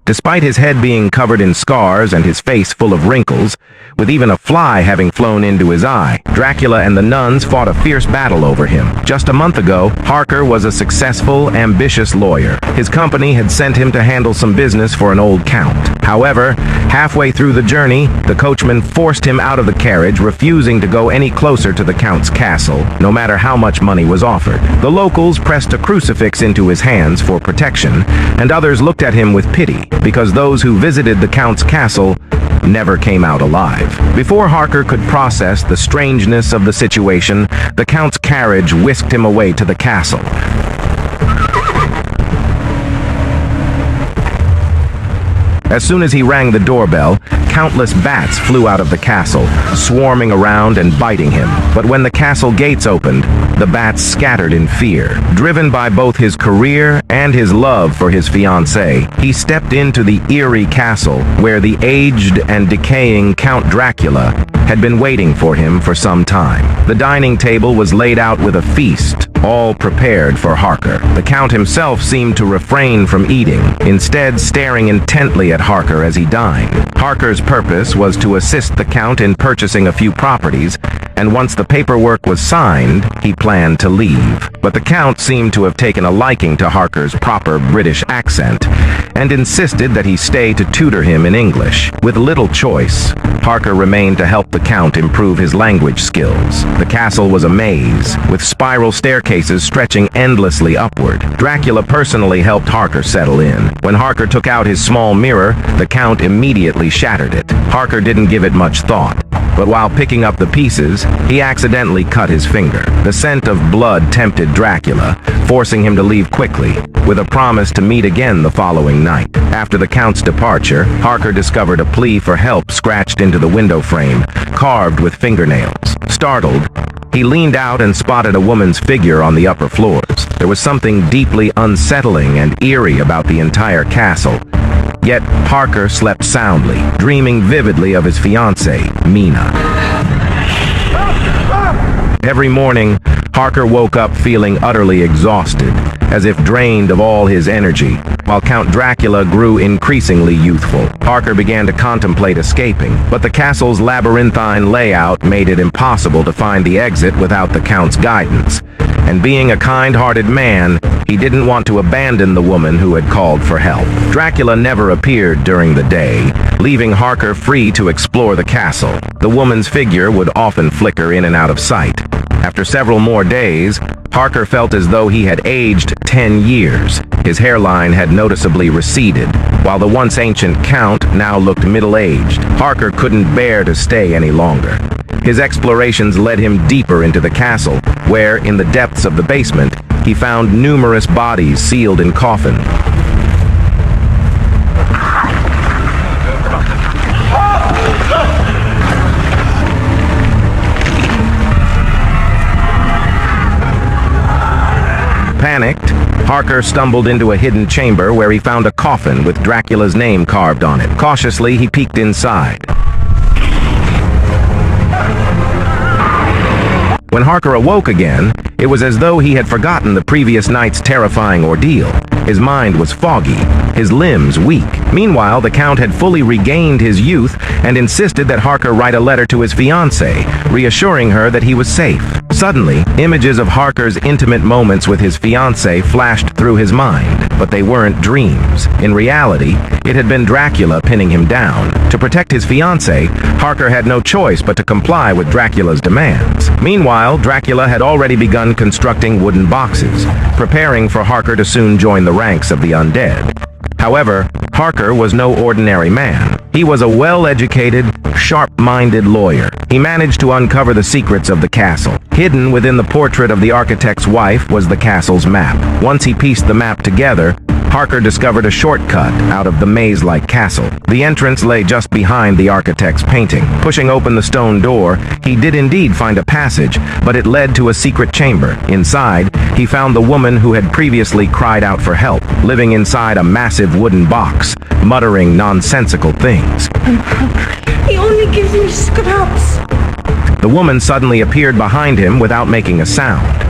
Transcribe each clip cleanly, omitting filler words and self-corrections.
Despite his head being covered in scars and his face full of wrinkles, with even a fly having flown into his eye, Dracula and the nuns fought a fierce battle over him. Just a month ago, Harker was a successful, ambitious lawyer. His company had sent him to handle some business for an old count. However, halfway through the journey, the coachman forced him out of the carriage, refusing to go any closer to the count's castle, no matter how much money was offered. The locals pressed a crucifix into his hands for protection, and others looked at him with pity, because those who visited the count's castle never came out alive. Before Harker could process the strangeness of the situation, the count's carriage whisked him away to the castle. As soon as he rang the doorbell, countless bats flew out of the castle, swarming around and biting him. But when the castle gates opened, the bats scattered in fear. Driven by both his career and his love for his fiancée, he stepped into the eerie castle where the aged and decaying Count Dracula had been waiting for him for some time. The dining table was laid out with a feast, all prepared for Harker. The Count himself seemed to refrain from eating, instead staring intently at Harker as he dined. Harker's purpose was to assist the Count in purchasing a few properties, and once the paperwork was signed, he planned to leave. But the Count seemed to have taken a liking to Harker's proper British accent, and insisted that he stay to tutor him in English. With little choice, Harker remained to help the Count improve his language skills. The castle was a maze, with spiral staircases stretching endlessly upward. Dracula personally helped Harker settle in. When Harker took out his small mirror, the Count immediately shattered it. Harker didn't give it much thought, but while picking up the pieces, he accidentally cut his finger. The scent of blood tempted Dracula, forcing him to leave quickly, with a promise to meet again the following night. After the Count's departure, Harker discovered a plea for help scratched into the window frame, carved with fingernails. Startled, he leaned out and spotted a woman's figure on the upper floors. There was something deeply unsettling and eerie about the entire castle. Yet Harker slept soundly, dreaming vividly of his fiancée, Mina. Every morning, Harker woke up feeling utterly exhausted, as if drained of all his energy, while Count Dracula grew increasingly youthful. Harker began to contemplate escaping, but the castle's labyrinthine layout made it impossible to find the exit without the Count's guidance. And being a kind-hearted man, he didn't want to abandon the woman who had called for help. Dracula never appeared during the day, leaving Harker free to explore the castle. The woman's figure would often flicker in and out of sight. After several more days, Harker felt as though he had aged 10 years. His hairline had noticeably receded, while the once ancient Count now looked middle-aged. Harker couldn't bear to stay any longer. His explorations led him deeper into the castle, where, in the depths of the basement, he found numerous bodies sealed in coffins. Panicked, Harker stumbled into a hidden chamber where he found a coffin with Dracula's name carved on it. Cautiously, he peeked inside. When Harker awoke again, it was as though he had forgotten the previous night's terrifying ordeal. His mind was foggy, his limbs weak. Meanwhile, the Count had fully regained his youth and insisted that Harker write a letter to his fiancée, reassuring her that he was safe. Suddenly, images of Harker's intimate moments with his fiancée flashed through his mind, but they weren't dreams. In reality, it had been Dracula pinning him down. To protect his fiancée, Harker had no choice but to comply with Dracula's demands. Meanwhile, Dracula had already begun constructing wooden boxes, preparing for Harker to soon join the ranks of the undead. However, Harker was no ordinary man. He was a well-educated, sharp-minded lawyer. He managed to uncover the secrets of the castle. Hidden within the portrait of the architect's wife was the castle's map. Once he pieced the map together, Harker discovered a shortcut out of the maze-like castle. The entrance lay just behind the architect's painting. Pushing open the stone door, he did indeed find a passage, but it led to a secret chamber. Inside, he found the woman who had previously cried out for help, living inside a massive wooden box, muttering nonsensical things. He only gives me scraps. The woman suddenly appeared behind him without making a sound.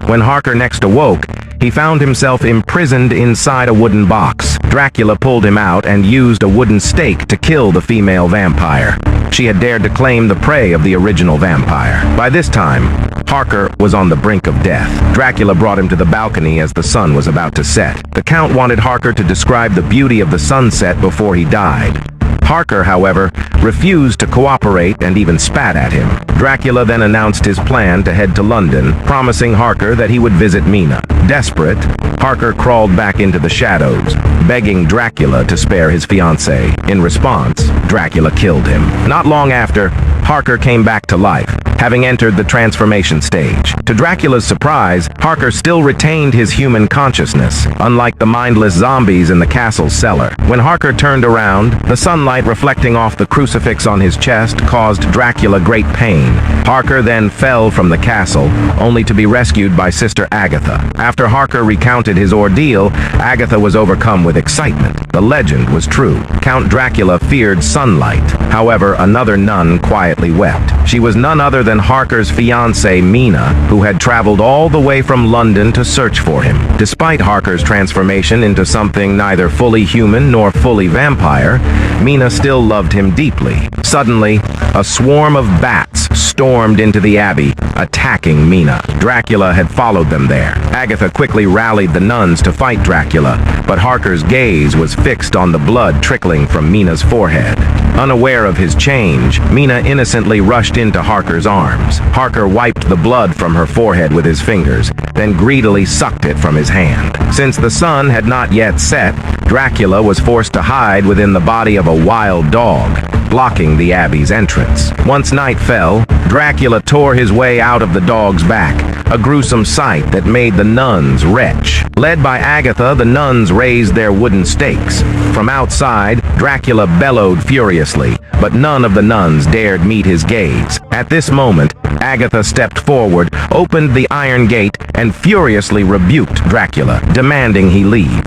When Harker next awoke, He found himself imprisoned inside a wooden box. Dracula pulled him out and used a wooden stake to kill the female vampire. She had dared to claim the prey of the original vampire. By this time, Harker was on the brink of death. Dracula brought him to the balcony as the sun was about to set. The Count wanted Harker to describe the beauty of the sunset before he died. Harker, however, refused to cooperate and even spat at him. Dracula then announced his plan to head to London, promising Harker that he would visit Mina. Desperate, Harker crawled back into the shadows, begging Dracula to spare his fiancée. In response, Dracula killed him. Not long after, Harker came back to life, having entered the transformation stage. To Dracula's surprise, Harker still retained his human consciousness, unlike the mindless zombies in the castle's cellar. When Harker turned around, the sunlight reflecting off the crucifix on his chest caused Dracula great pain. Harker then fell from the castle, only to be rescued by Sister Agatha. After Harker recounted his ordeal, Agatha was overcome with excitement. The legend was true. Count Dracula feared sunlight. However, another nun quietly wept. She was none other than Harker's fiancée, Mina, who had traveled all the way from London to search for him. Despite Harker's transformation into something neither fully human nor fully vampire, Mina still loved him deeply. Suddenly, a swarm of bats stormed into the abbey, attacking Mina. Dracula had followed them there. Agatha quickly rallied the nuns to fight Dracula, but Harker's gaze was fixed on the blood trickling from Mina's forehead. Unaware of his change, Mina innocently rushed into Harker's arms. Harker wiped the blood from her forehead with his fingers, then greedily sucked it from his hand. Since the sun had not yet set, Dracula was forced to hide within the body of a wild dog, blocking the abbey's entrance. Once night fell, Dracula tore his way out of the dog's back, a gruesome sight that made the nuns retch. Led by Agatha, the nuns raised their wooden stakes. From outside, Dracula bellowed furiously, but none of the nuns dared meet his gaze. At this moment, Agatha stepped forward, opened the iron gate, and furiously rebuked Dracula, demanding he leave.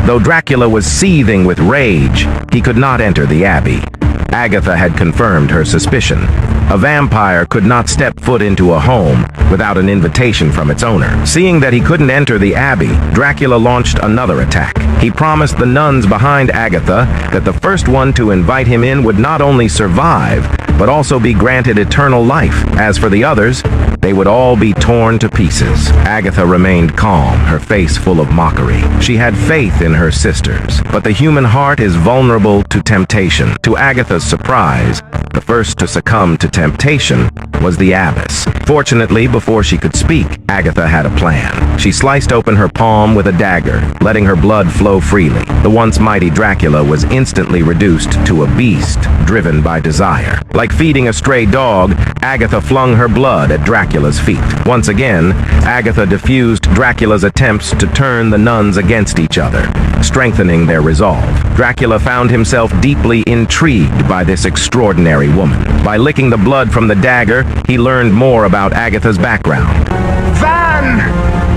Though Dracula was seething with rage, he could not enter the abbey. Agatha had confirmed her suspicion. A vampire could not step foot into a home without an invitation from its owner. Seeing that he couldn't enter the abbey, Dracula launched another attack. He promised the nuns behind Agatha that the first one to invite him in would not only survive, but also be granted eternal life. As for the others, they would all be torn to pieces. Agatha remained calm, her face full of mockery. She had faith in her sisters, but the human heart is vulnerable to temptation. To Agatha's surprise, the first to succumb to temptation was the abbess. Fortunately, before she could speak, Agatha had a plan. She sliced open her palm with a dagger, letting her blood flow freely. The once mighty Dracula was instantly reduced to a beast, driven by desire. Like feeding a stray dog, Agatha flung her blood at Dracula's feet. Once again, Agatha diffused Dracula's attempts to turn the nuns against each other, strengthening their resolve. Dracula found himself deeply intrigued by this extraordinary woman. By licking the blood from the dagger, he learned more about Agatha's background. Van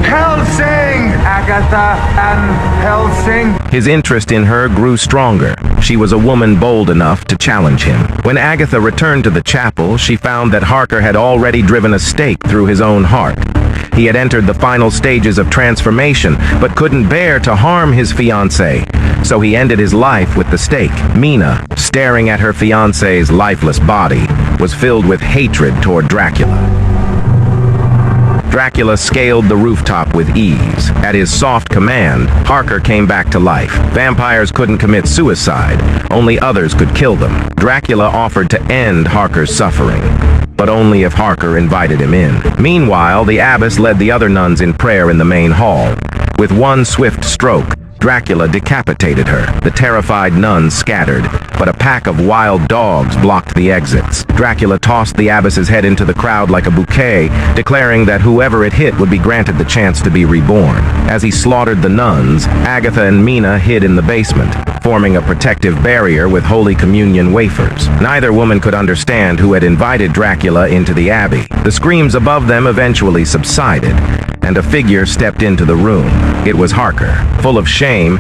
Helsing! Agatha Van Helsing. His interest in her grew stronger. She was a woman bold enough to challenge him. When Agatha returned to the chapel, she found that Harker had already driven a stake through his own heart. He had entered the final stages of transformation, but couldn't bear to harm his fiancée, so he ended his life with the stake. Mina, staring at her fiancée's lifeless body, was filled with hatred toward Dracula. Dracula scaled the rooftop with ease. At his soft command, Harker came back to life. Vampires couldn't commit suicide, only others could kill them. Dracula offered to end Harker's suffering, but only if Harker invited him in. Meanwhile, the abbess led the other nuns in prayer in the main hall. With one swift stroke, Dracula decapitated her. The terrified nuns scattered, but a pack of wild dogs blocked the exits. Dracula tossed the abbess's head into the crowd like a bouquet, declaring that whoever it hit would be granted the chance to be reborn. As he slaughtered the nuns, Agatha and Mina hid in the basement, forming a protective barrier with Holy Communion wafers. Neither woman could understand who had invited Dracula into the abbey. The screams above them eventually subsided, and a figure stepped into the room. It was Harker. Full of shame,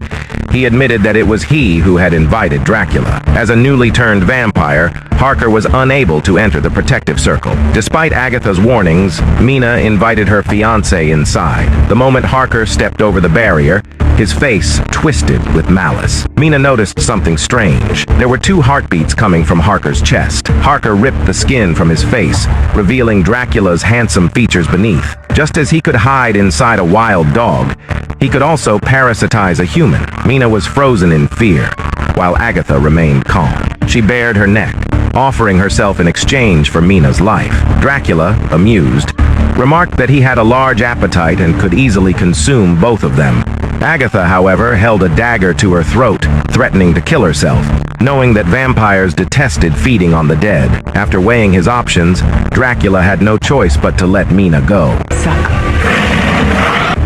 He admitted that it was he who had invited Dracula. As a newly turned vampire, Harker was unable to enter the protective circle. Despite Agatha's warnings, Mina invited her fiancé inside. The moment Harker stepped over the barrier, his face twisted with malice. Mina noticed something strange. There were 2 heartbeats coming from Harker's chest. Harker ripped the skin from his face, revealing Dracula's handsome features beneath. Just as he could hide inside a wild dog, he could also parasitize a human. Mina was frozen in fear, while Agatha remained calm. She bared her neck, offering herself in exchange for Mina's life. Dracula, amused, remarked that he had a large appetite and could easily consume both of them. Agatha, however, held a dagger to her throat, threatening to kill herself, knowing that vampires detested feeding on the dead. After weighing his options, Dracula had no choice but to let Mina go.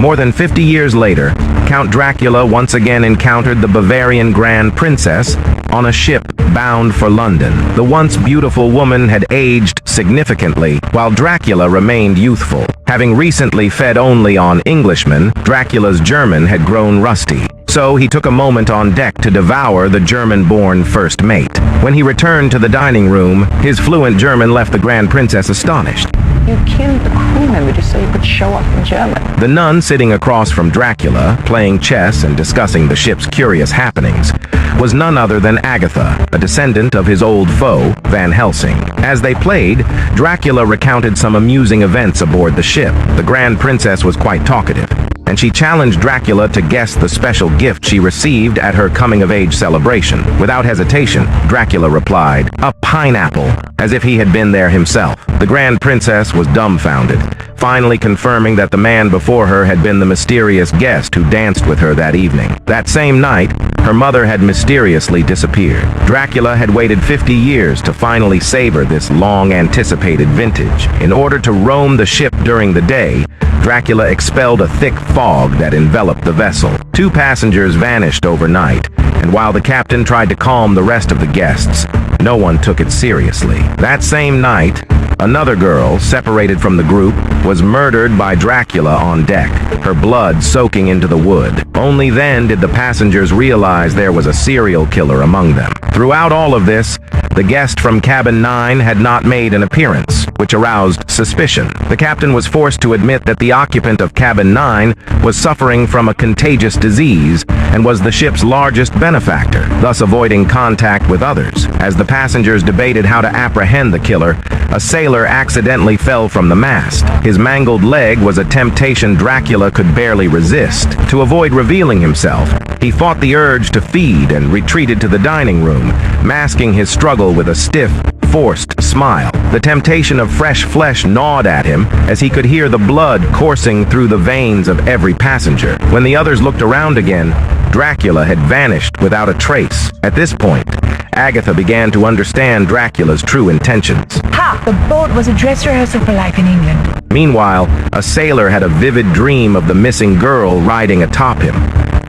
More than 50 years later, Count Dracula once again encountered the Bavarian Grand Princess on a ship bound for London. The once beautiful woman had aged significantly, while Dracula remained youthful. Having recently fed only on Englishmen, Dracula's German had grown rusty. So he took a moment on deck to devour the German-born first mate. When he returned to the dining room, his fluent German left the Grand Princess astonished. You killed the crew member just so you could show off in German. The nun sitting across from Dracula, playing chess and discussing the ship's curious happenings, was none other than Agatha, a descendant of his old foe, Van Helsing. As they played, Dracula recounted some amusing events aboard the ship. The Grand Princess was quite talkative, and she challenged Dracula to guess the special gift she received at her coming-of-age celebration. Without hesitation, Dracula replied, "A pineapple," as if he had been there himself. The Grand Princess was dumbfounded, finally confirming that the man before her had been the mysterious guest who danced with her that evening. That same night, her mother had mysteriously disappeared. Dracula had waited 50 years to finally savor this long-anticipated vintage. In order to roam the ship during the day, Dracula expelled a thick fog that enveloped the vessel. 2 passengers vanished overnight, and while the captain tried to calm the rest of the guests, no one took it seriously. That same night, another girl, separated from the group, was murdered by Dracula on deck, her blood soaking into the wood. Only then did the passengers realize there was a serial killer among them. Throughout all of this, the guest from Cabin 9 had not made an appearance, which aroused suspicion. The captain was forced to admit that the occupant of Cabin 9 was suffering from a contagious disease and was the ship's largest benefactor, thus avoiding contact with others. As the passengers debated how to apprehend the killer, a sailor accidentally fell from the mast. His mangled leg was a temptation Dracula could barely resist. To avoid revealing himself, he fought the urge to feed and retreated to the dining room, masking his struggle with a stiff, forced smile. The temptation of fresh flesh gnawed at him as he could hear the blood coursing through the veins of every passenger. When the others looked around again, Dracula had vanished without a trace. At this point, Agatha began to understand Dracula's true intentions. Ha! The boat was a dress rehearsal for life in England. Meanwhile, a sailor had a vivid dream of the missing girl riding atop him,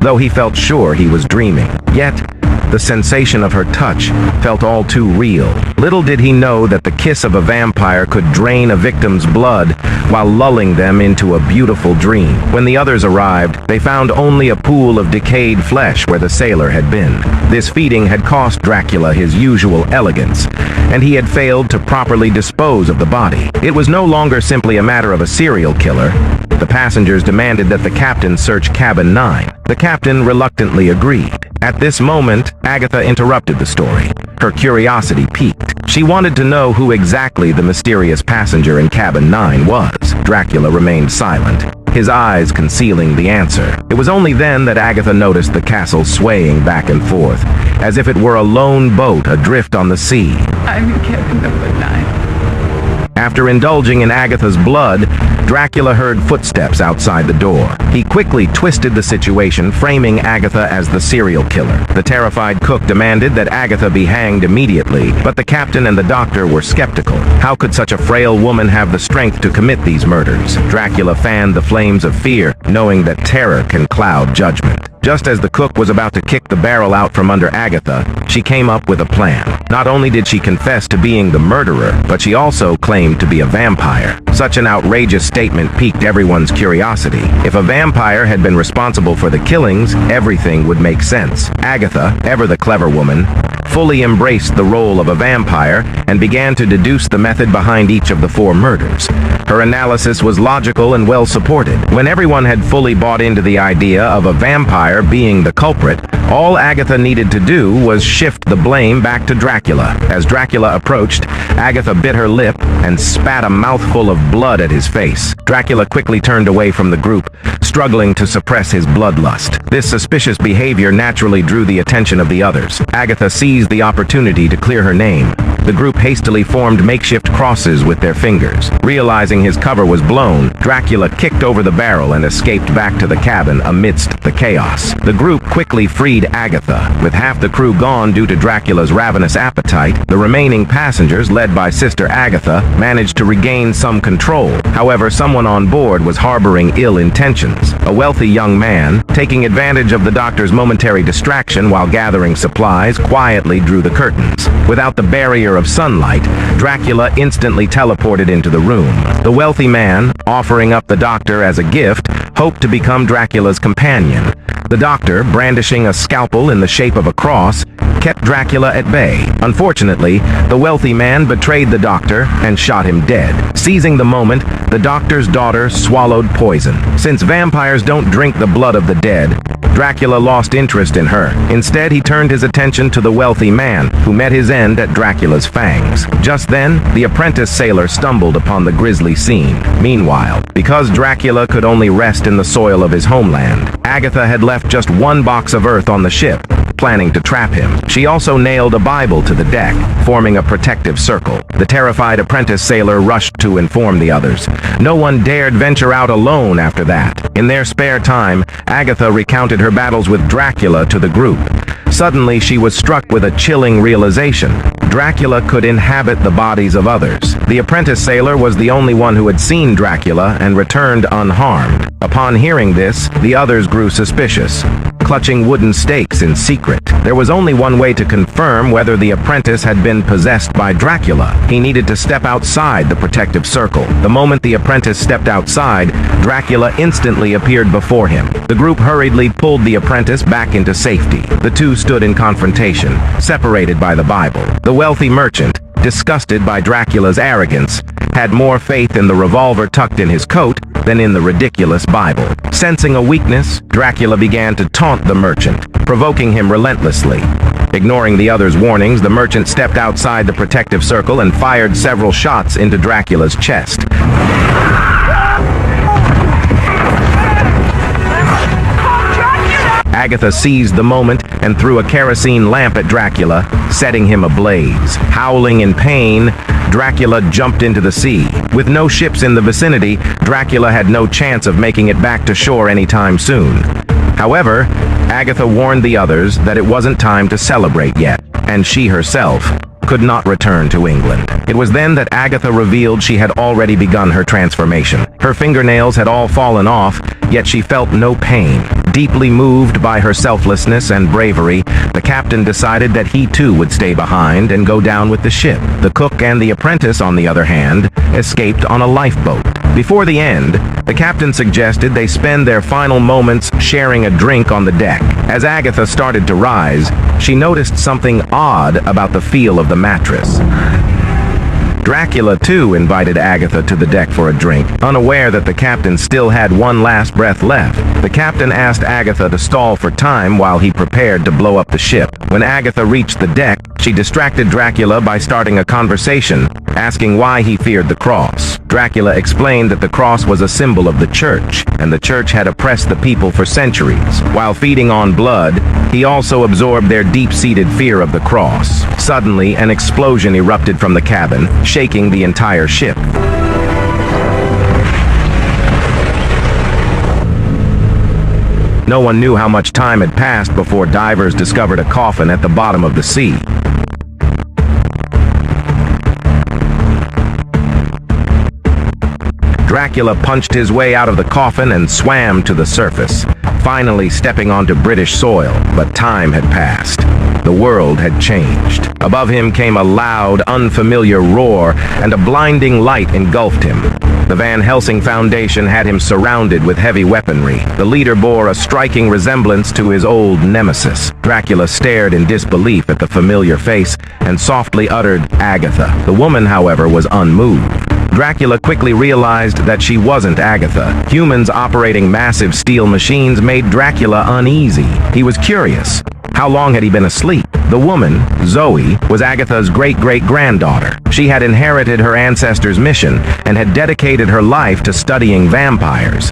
though he felt sure he was dreaming. Yet, the sensation of her touch felt all too real. Little did he know that the kiss of a vampire could drain a victim's blood while lulling them into a beautiful dream. When the others arrived, they found only a pool of decayed flesh where the sailor had been. This feeding had cost Dracula his usual elegance, and he had failed to properly dispose of the body. It was no longer simply a matter of a serial killer. The passengers demanded that the captain search Cabin 9. The captain reluctantly agreed. At this moment, Agatha interrupted the story. Her curiosity piqued. She wanted to know who exactly the mysterious passenger in Cabin 9 was. Dracula remained silent, his eyes concealing the answer. It was only then that Agatha noticed the castle swaying back and forth, as if it were a lone boat adrift on the sea. I'm in cabin number 9. After indulging in Agatha's blood, Dracula heard footsteps outside the door. He quickly twisted the situation, framing Agatha as the serial killer. The terrified cook demanded that Agatha be hanged immediately, but the captain and the doctor were skeptical. How could such a frail woman have the strength to commit these murders? Dracula fanned the flames of fear, knowing that terror can cloud judgment. Just as the cook was about to kick the barrel out from under Agatha, she came up with a plan. Not only did she confess to being the murderer, but she also claimed to be a vampire. Such an outrageous statement piqued everyone's curiosity. If a vampire had been responsible for the killings, everything would make sense. Agatha, ever the clever woman, fully embraced the role of a vampire and began to deduce the method behind each of the 4 murders. Her analysis was logical and well supported. When everyone had fully bought into the idea of a vampire being the culprit, all Agatha needed to do was shift the blame back to Dracula. As Dracula approached, Agatha bit her lip and spat a mouthful of blood at his face. Dracula quickly turned away from the group, struggling to suppress his bloodlust. This suspicious behavior naturally drew the attention of the others. Agatha seized the opportunity to clear her name. The group hastily formed makeshift crosses with their fingers. Realizing his cover was blown, Dracula kicked over the barrel and escaped back to the cabin amidst the chaos. The group quickly freed Agatha. With half the crew gone due to Dracula's ravenous appetite, the remaining passengers, led by Sister Agatha, managed to regain some control. However, someone on board was harboring ill intentions. A wealthy young man, taking advantage of the doctor's momentary distraction while gathering supplies, quietly drew the curtains. Without the barrier of sunlight, Dracula instantly teleported into the room. The wealthy man, offering up the doctor as a gift, hoped to become Dracula's companion. The doctor, brandishing a scalpel in the shape of a cross, kept Dracula at bay. Unfortunately, the wealthy man betrayed the doctor and shot him dead. Seizing the moment, the doctor's daughter swallowed poison. Since vampires don't drink the blood of the dead, Dracula lost interest in her. Instead, he turned his attention to the wealthy man, who met his end at Dracula's fangs. Just then, the apprentice sailor stumbled upon the grisly scene. Meanwhile, because Dracula could only rest in the soil of his homeland, Agatha had left just 1 box of earth on the ship, planning to trap him. She also nailed a Bible to the deck, forming a protective circle. The terrified apprentice sailor rushed to inform the others. No one dared venture out alone after that. In their spare time, Agatha recounted her battles with Dracula to the group. Suddenly, she was struck with a chilling realization. Dracula could inhabit the bodies of others. The apprentice sailor was the only one who had seen Dracula and returned unharmed. Upon hearing this, the others grew suspicious, clutching wooden stakes in secret. There was only one way to confirm whether the apprentice had been possessed by Dracula. He needed to step outside the protective circle. The moment the apprentice stepped outside, Dracula instantly appeared before him. The group hurriedly pulled the apprentice back into safety. The two stood in confrontation, separated by the Bible. The wealthy merchant, disgusted by Dracula's arrogance, had more faith in the revolver tucked in his coat than in the ridiculous Bible. Sensing a weakness, Dracula began to taunt the merchant, provoking him relentlessly. Ignoring the others' warnings, the merchant stepped outside the protective circle and fired several shots into Dracula's chest. Agatha seized the moment and threw a kerosene lamp at Dracula, setting him ablaze. Howling in pain, Dracula jumped into the sea. With no ships in the vicinity, Dracula had no chance of making it back to shore anytime soon. However, Agatha warned the others that it wasn't time to celebrate yet, and she herself could not return to England. It was then that Agatha revealed she had already begun her transformation. Her fingernails had all fallen off, yet she felt no pain. Deeply moved by her selflessness and bravery, the captain decided that he too would stay behind and go down with the ship. The cook and the apprentice, on the other hand, escaped on a lifeboat. Before the end, the captain suggested they spend their final moments sharing a drink on the deck. As Agatha started to rise, she noticed something odd about the feel of the mattress. Dracula, too, invited Agatha to the deck for a drink, unaware that the captain still had one last breath left. The captain asked Agatha to stall for time while he prepared to blow up the ship. When Agatha reached the deck, she distracted Dracula by starting a conversation, asking why he feared the cross. Dracula explained that the cross was a symbol of the church, and the church had oppressed the people for centuries. While feeding on blood, he also absorbed their deep-seated fear of the cross. Suddenly, an explosion erupted from the cabin, shaking the entire ship. No one knew how much time had passed before divers discovered a coffin at the bottom of the sea. Dracula punched his way out of the coffin and swam to the surface. finally stepping onto British soil, but time had passed. The world had changed. Above him came a loud, unfamiliar roar, and a blinding light engulfed him. The Van Helsing Foundation had him surrounded with heavy weaponry. The leader bore a striking resemblance to his old Nemesis. Dracula stared in disbelief at the familiar face and softly uttered, "Agatha." The woman, however, was unmoved. Dracula quickly realized that she wasn't Agatha. Humans operating massive steel machines made Dracula uneasy. He was curious. How long had he been asleep? The woman, Zoe, was Agatha's great-great-granddaughter. She had inherited her ancestors' mission and had dedicated her life to studying vampires.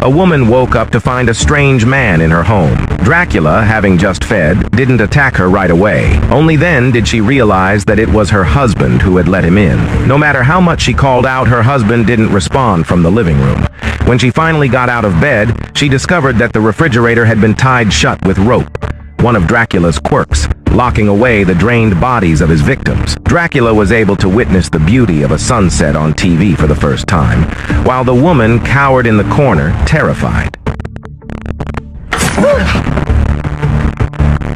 A woman woke up to find a strange man in her home. Dracula, having just fed, didn't attack her right away. Only then did she realize that it was her husband who had let him in. No matter how much she called out, her husband didn't respond from the living room. When she finally got out of bed, she discovered that the refrigerator had been tied shut with rope, one of Dracula's quirks, locking away the drained bodies of his victims. Dracula was able to witness the beauty of a sunset on TV for the first time, while the woman cowered in the corner, terrified.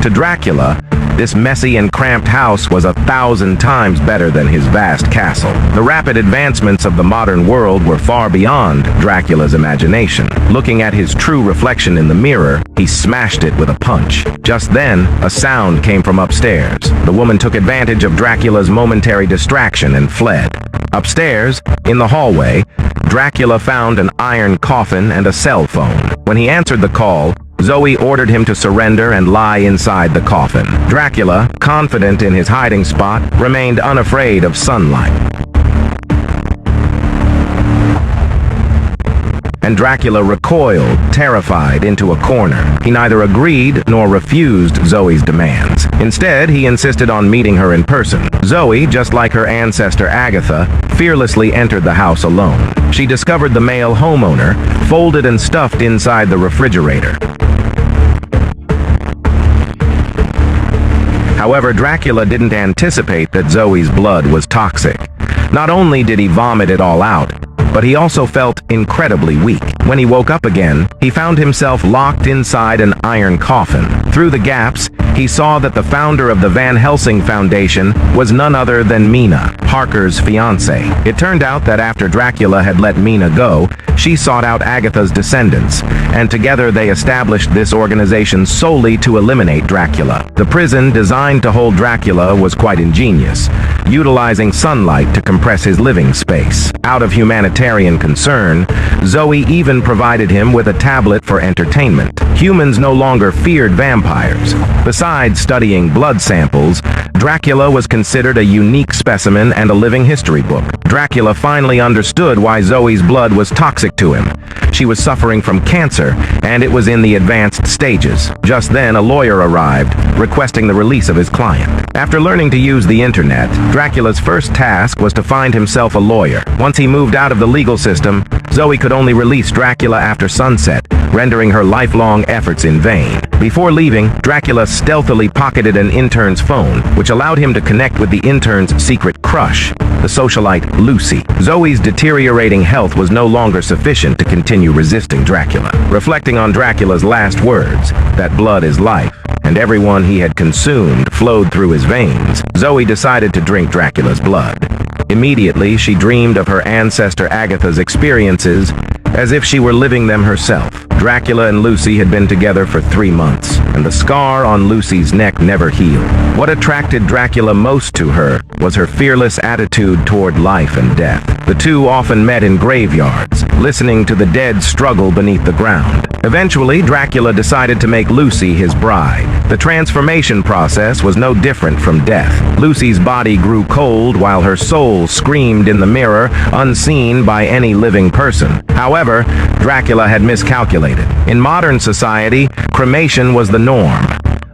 To Dracula, this messy and cramped house was 1,000 times better than his vast castle. The rapid advancements of the modern world were far beyond Dracula's imagination. Looking at his true reflection in the mirror, he smashed it with a punch. Just then, a sound came from upstairs. The woman took advantage of Dracula's momentary distraction and fled. Upstairs, in the hallway, Dracula found an iron coffin and a cell phone. When he answered the call, Zoe ordered him to surrender and lie inside the coffin. Dracula, confident in his hiding spot, remained unafraid of sunlight. And Dracula recoiled, terrified, into a corner. He neither agreed nor refused Zoe's demands. Instead, he insisted on meeting her in person. Zoe, just like her ancestor Agatha, fearlessly entered the house alone. She discovered the male homeowner, folded and stuffed inside the refrigerator. However, Dracula didn't anticipate that Zoe's blood was toxic. Not only did he vomit it all out, but he also felt incredibly weak. When he woke up again, he found himself locked inside an iron coffin. Through the gaps, he saw that the founder of the Van Helsing Foundation was none other than Mina, Harker's fiancée. It turned out that after Dracula had let Mina go, she sought out Agatha's descendants, and together they established this organization solely to eliminate Dracula. The prison designed to hold Dracula was quite ingenious, utilizing sunlight to compress his living space. Out of humanitarian concern, Zoe even provided him with a tablet for entertainment. Humans no longer feared vampires. Besides studying blood samples, Dracula was considered a unique specimen and a living history book. Dracula finally understood why Zoe's blood was toxic to him. She was suffering from cancer, and it was in the advanced stages. Just then, a lawyer arrived, requesting the release of his client. After learning to use the internet, Dracula's first task was to find himself a lawyer. Once he moved out of the legal system, Zoe could only release Dracula after sunset, rendering her lifelong efforts in vain. Before leaving, Dracula stealthily pocketed an intern's phone, which allowed him to connect with the intern's secret crush, the socialite Lucy. Zoe's deteriorating health was no longer sufficient to continue resisting Dracula. Reflecting on Dracula's last words, that blood is life, and everyone he had consumed flowed through his veins, Zoe decided to drink Dracula's blood. Immediately, she dreamed of her ancestor Agatha's experiences as if she were living them herself. Dracula and Lucy had been together for 3 months, and the scar on Lucy's neck never healed. What attracted Dracula most to her was her fearless attitude toward life and death. The two often met in graveyards, listening to the dead struggle beneath the ground. Eventually, Dracula decided to make Lucy his bride. The transformation process was no different from death. Lucy's body grew cold while her soul screamed in the mirror, unseen by any living person. However, Dracula had miscalculated. In modern society, cremation was the norm.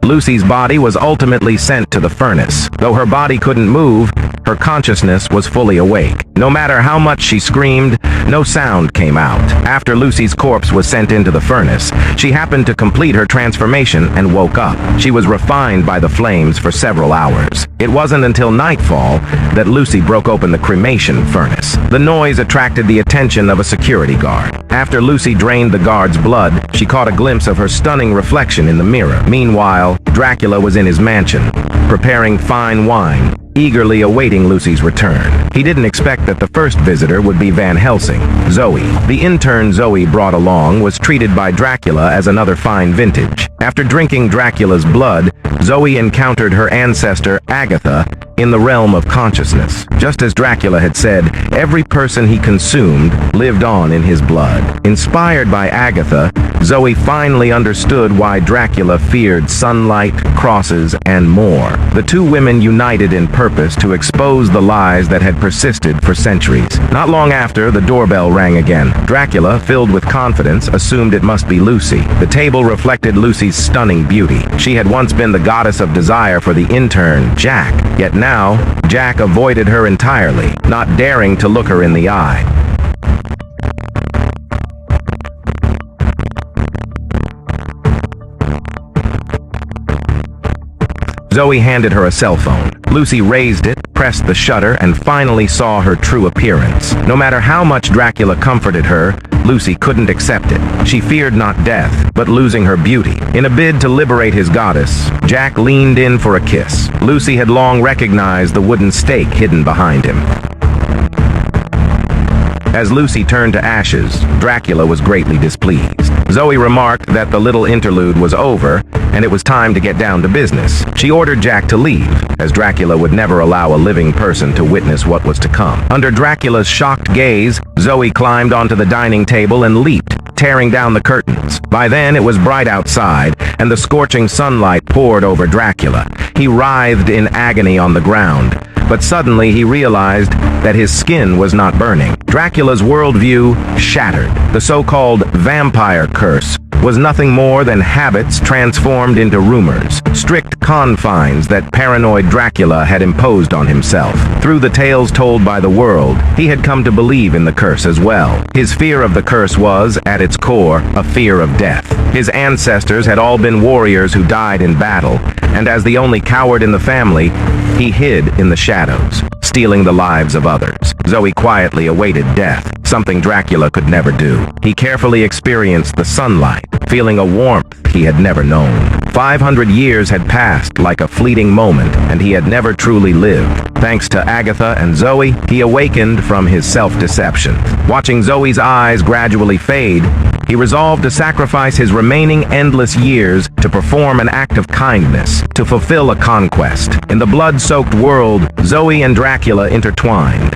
Lucy's body was ultimately sent to the furnace. Though her body couldn't move, her consciousness was fully awake. No matter how much she screamed, No sound came out. After Lucy's corpse was sent into the furnace, she happened to complete her transformation and woke up. She was refined by the flames for several hours. It wasn't until nightfall that Lucy broke open the cremation furnace. The noise attracted the attention of a security guard. After Lucy drained the guard's blood, she caught a glimpse of her stunning reflection in the mirror. Meanwhile, Dracula was in his mansion, preparing fine wine, eagerly awaiting Lucy's return. He didn't expect that the first visitor would be Van Helsing. Zoe, the intern Zoe brought along, was treated by Dracula as another fine vintage. After drinking Dracula's blood, Zoe encountered her ancestor, Agatha, in the realm of consciousness. Just as Dracula had said, every person he consumed lived on in his blood. Inspired by Agatha, Zoe finally understood why Dracula feared sunlight, crosses, and more. The two women united in purpose to expose the lies that had persisted for centuries. Not long after, the doorbell rang again. Dracula, filled with confidence, assumed it must be Lucy. The table reflected Lucy's stunning beauty. She had once been the goddess of desire for the intern, Jack. Yet now, Jack avoided her entirely, not daring to look her in the eye. Zoe handed her a cell phone. Lucy raised it, pressed the shutter, and finally saw her true appearance. No matter how much Dracula comforted her, Lucy couldn't accept it. She feared not death, but losing her beauty. In a bid to liberate his goddess, Jack leaned in for a kiss. Lucy had long recognized the wooden stake hidden behind him. As Lucy turned to ashes, Dracula was greatly displeased. Zoe remarked that the little interlude was over, and it was time to get down to business. She ordered Jack to leave, as Dracula would never allow a living person to witness what was to come. Under Dracula's shocked gaze, Zoe climbed onto the dining table and leaped, tearing down the curtains. By then, it was bright outside, and the scorching sunlight poured over Dracula. He writhed in agony on the ground, but suddenly he realized that his skin was not burning. Dracula's worldview shattered. The so-called vampire curse was nothing more than habits transformed into rumors, strict confines that paranoid Dracula had imposed on himself. Through the tales told by the world, he had come to believe in the curse as well. His fear of the curse was, at its core, a fear of death. His ancestors had all been warriors who died in battle, and as the only coward in the family, he hid in the shadows, stealing the lives of others. Zoe quietly awaited death, something Dracula could never do. He carefully experienced the sunlight, feeling a warmth he had never known. 500 years had passed like a fleeting moment, and he had never truly lived. Thanks to Agatha and Zoe, he awakened from his self-deception. Watching Zoe's eyes gradually fade, he resolved to sacrifice his remaining endless years to perform an act of kindness, to fulfill a conquest. In the blood-soaked world, Zoe and Dracula intertwined.